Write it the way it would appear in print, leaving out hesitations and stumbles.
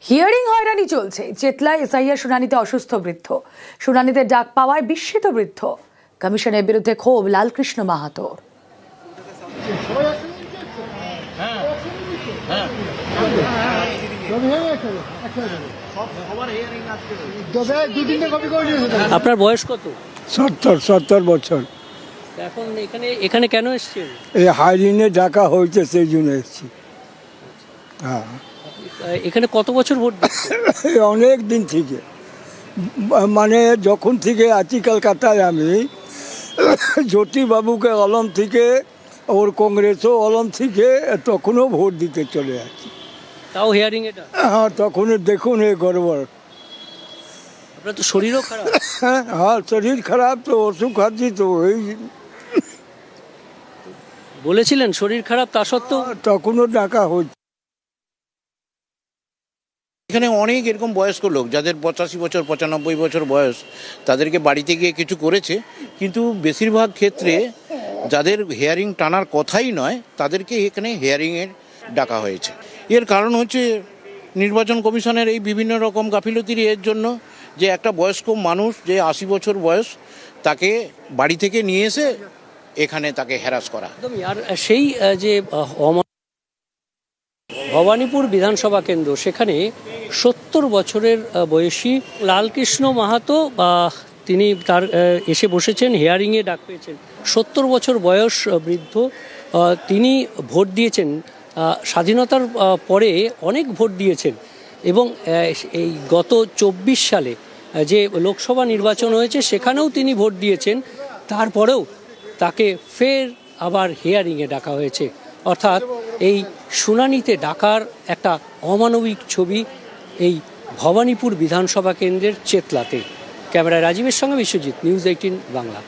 Hearing হয়রানি চলছে। চেতলায় SIR শুনানিতে অসুস্থ বৃদ্ধ, শুনানিতে ডাক পাওয়ায় বিস্মিত বৃদ্ধ। কমিশনের বিরুদ্ধে ক্ষোভ লালকৃষ্ণ মাহাতোর। আপনার বয়স কত? 70 বছর। এখন এখানে কেন এসেছেন? এই হাইরিনে ডাকা হয়েছে, সেই জন্য এসেছি। হ্যাঁ, এখানে কত বছর ভোট দিচ্ছেন? অনেক দিন থেকে, মানে যখন থেকে আছি কলকাতায় আমি, জ্যোতিবাবুকে অলম থেকে, ওর কংগ্রেসও অলম থেকে, তখনও ভোট দিতে চলে আছি। তাও হিয়ারিং এটা? হ্যাঁ, তখন দেখুন এই গড়বড়। আপনার তো শরীরও খারাপ। হ্যাঁ, শরীর খারাপ তো, ওষুধ খাচ্ছি তো। এই বলেছিলেন শরীর খারাপ, তা সত্ত্বেও তখনও ডাকা হচ্ছে। এখানে অনেক এরকম বয়স্ক লোক যাদের 85 বছর 95 বছর বয়স, তাদেরকে বাড়িতে গিয়ে কিছু করেছে, কিন্তু বেশিরভাগ ক্ষেত্রে যাদের হেয়ারিং টানার কথাই নয় তাদেরকে এখানে হেয়ারিংয়ের ডাকা হয়েছে। এর কারণ হচ্ছে নির্বাচন কমিশনের এই বিভিন্ন রকম গাফিলতির এর জন্য, যে একটা বয়স্ক মানুষ যে 80 বছর বয়স, তাকে বাড়ি থেকে নিয়ে এসে এখানে তাকে হ্যারাস করা। আর সেই যে ভবানীপুর বিধানসভা কেন্দ্র, সেখানে 70 বছরের বয়সী লালকৃষ্ণ মাহাতো তিনি তার এসে বসেছেন, হিয়ারিংয়ে ডাক পেয়েছেন। 70 বছর বয়স বৃদ্ধ, তিনি ভোট দিয়েছেন স্বাধীনতার পরে, অনেক ভোট দিয়েছেন এবং এই গত 24 সালে যে লোকসভা নির্বাচন হয়েছে সেখানেও তিনি ভোট দিয়েছেন। তারপরেও তাকে ফের আবার হিয়ারিংয়ে ডাকা হয়েছে। অর্থাৎ এই শুনানিতে ডাকার একটা অমানবিক ছবি এই ভবানীপুর বিধানসভা কেন্দ্রের চেতলাতে। ক্যামেরায় রাজীবের সঙ্গে বিশ্বজিৎ, নিউজ 18 বাংলা।